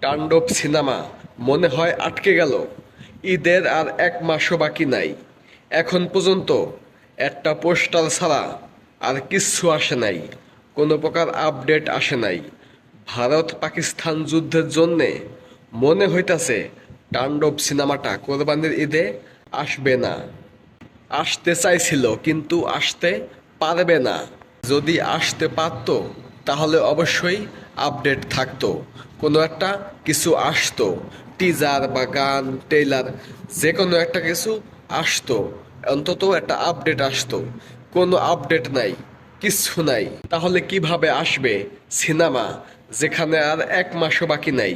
তাণ্ডব সিনেমা মনে হয় আটকে গেল। ঈদের আর এক মাসও বাকি নাই। এখন পর্যন্ত একটা পোস্টার ছাড়া আর কিচ্ছু আসে নাই, কোনো প্রকার আপডেট আসে নাই। ভারত পাকিস্তান যুদ্ধের জন্যে মনে হইতাছে তাণ্ডব সিনেমাটা কোরবানির ঈদে আসবে না। আসতে চাইছিল কিন্তু আসতে পারবে না। যদি আসতে পারতো তাহলে অবশ্যই আপডেট থাকতো, কোনো একটা কিছু আসতো, টিজার বা গান ট্রেলার যে কোনো একটা কিছু আসতো, অন্তত একটা আপডেট আসতো। কোনো আপডেট নাই, কিচ্ছু নাই। তাহলে কিভাবে আসবে সিনেমা, যেখানে আর এক মাসও বাকি নাই?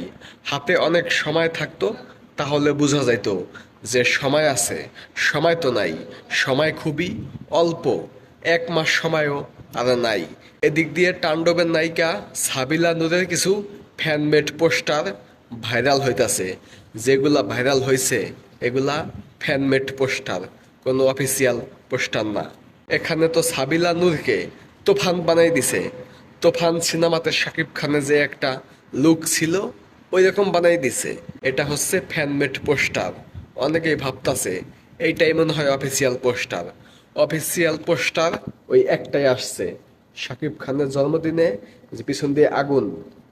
হাতে অনেক সময় থাকতো, তাহলে বোঝা যাইতো যে সময় আছে। সময় তো নাই, সময় খুবই অল্প। এক মাস সময়ও আর নাই। এদিক দিয়ে তাণ্ডবের নায়িকা সাবিলা নূরের কিছু ফ্যানমেড পোস্টার ভাইরাল হইতাছে। যেগুলা ভাইরাল হয়েছে এগুলা ফ্যানমেড পোস্টার, কোনো অফিসিয়াল পোস্টার না। এখানে তো সাবিলা নূরকে তুফান বানাই দিছে। তুফান সিনেমাতে শাকিব খানের যে একটা লুক ছিল ওই রকম বানাই দিছে। এটা হচ্ছে ফ্যানমেড পোস্টার। অনেকেই ভাবতাছে এইটাই মনে হয় অফিসিয়াল পোস্টার। অফিসিয়াল পোস্টার ওই একটাই আসছে, শাকিব খানের জন্মদিনে যে পিছন দিয়ে আগুন,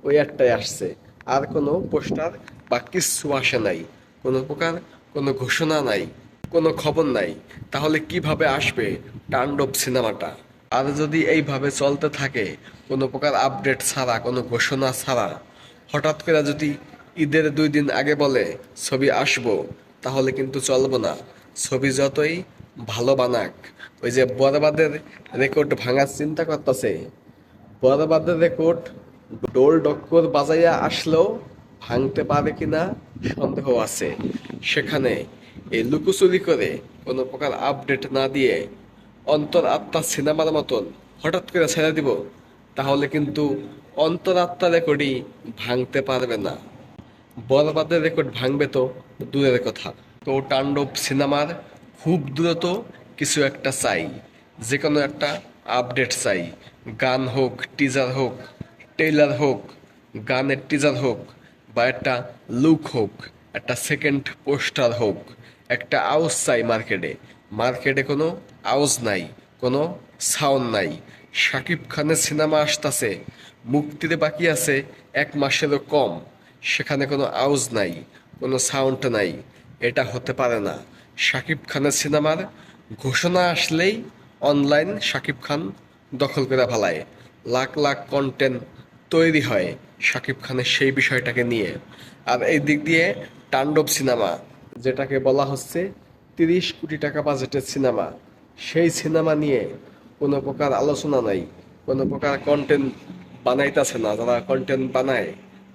ওই একটাই আসছে। আর কোনো পোস্টার বা কিচ্ছু আসে নাই, কোনো প্রকার কোনো ঘোষণা নাই, কোনো খবর নাই। তাহলে কিভাবে আসবে তাণ্ডব সিনেমাটা? আর যদি এইভাবে চলতে থাকে, কোনো প্রকার আপডেট ছাড়া, কোনো ঘোষণা ছাড়া, হঠাৎ করে যদি ঈদের 2 দিন আগে বলে ছবি আসবো, তাহলে কিন্তু চলবো না। ছবি যতই ভালো বানাক, ওই যে বরবাদের রেকর্ড ভাঙার চিন্তা করতেছে, বরবাদের রেকর্ড ডোল ডক্কর বাজাইয়া আসলেও ভাঙতে পারে কিনা সন্দেহ আছে। সেখানে এই লুকোচুরি করে কোনো প্রকার আপডেট না দিয়ে অন্তর আত্মা সিনেমার মতন হঠাৎ করে ছেড়ে দিব, তাহলে কিন্তু অন্তর আত্মা রেকর্ডই ভাঙতে পারবে না। বরবাদের রেকর্ড ভাঙবে তো দূরের কথা। তো তাণ্ডব সিনেমার খুব দ্রুত কিছু একটা চাই, যে কোনো একটা আপডেট চাই। গান হোক, টিজার হোক, ট্রেলার হোক, গানের টিজার হোক, বা একটা লুক হোক, একটা সেকেন্ড পোস্টার হোক। একটা আওয়াজ চাই মার্কেটে। মার্কেটে কোনো আওয়াজ নাই, কোনো সাউন্ড নাই। শাকিব খানের সিনেমা আসতেছে, মুক্তির বাকি আছে 1 মাসেরও কম, সেখানে কোনো আওয়াজ নাই, কোনো সাউন্ড নাই। এটা হতে পারে না। শাকিব খানের সিনেমার ঘোষণা আসলেই অনলাইন শাকিব খান দখল করে ফেলায়। লাখ লাখ কন্টেন্ট তৈরি হয় শাকিব খানের সেই বিষয়টাকে নিয়ে। আর এই দিক দিয়ে তাণ্ডব সিনেমা, যেটাকে বলা হচ্ছে 30 কোটি টাকা বাজেটের সিনেমা, সেই সিনেমা নিয়ে কোনো প্রকার আলোচনা নাই, কোনো প্রকার কন্টেন্ট বানাইতেছে না। যারা কন্টেন্ট বানায়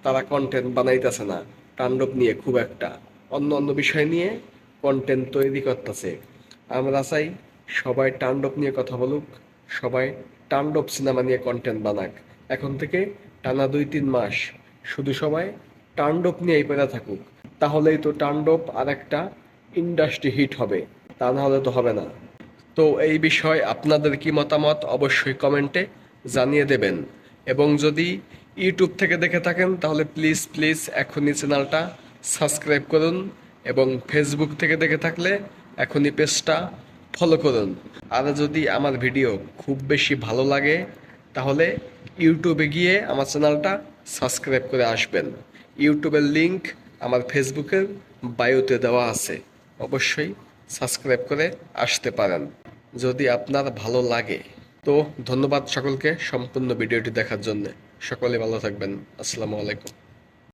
তারা কন্টেন্ট বানাইতেছে না তাণ্ডব নিয়ে খুব একটা। অন্য অন্য বিষয় নিয়ে কন্টেন্ট তৈরি করতেছে। আমরা চাই সবাই তাণ্ডব নিয়ে কথা বলুক, সবাই তাণ্ডব সিনেমা নিয়ে কন্টেন্ট বানাক। এখন থেকে টানা 2-3 মাস শুধু সবাই তাণ্ডব নিয়েই পেরে থাকুক, তাহলেই তো তাণ্ডব আর একটা ইন্ডাস্ট্রি হিট হবে। তা না হলে তো হবে না। তো এই বিষয়ে আপনাদের কি মতামত অবশ্যই কমেন্টে জানিয়ে দেবেন। এবং যদি ইউটিউব থেকে দেখে থাকেন তাহলে প্লিজ প্লিজ এখনই চ্যানেলটা সাবস্ক্রাইব করুন। এবং ফেসবুক থেকে দেখে থাকলে এখনই পেজটা ফলো করুন। আর যদি আমার ভিডিও খুব বেশি ভালো লাগে তাহলে ইউটিউবে গিয়ে আমার চ্যানেলটা সাবস্ক্রাইব করে আসবেন। ইউটিউবের লিংক আমার ফেসবুকের বায়োতে দেওয়া আছে, অবশ্যই সাবস্ক্রাইব করে আসতে পারেন যদি আপনার ভালো লাগে। তো ধন্যবাদ সকলকে সম্পূর্ণ ভিডিওটি দেখার জন্য। সকলে ভালো থাকবেন। আসসালামু আলাইকুম।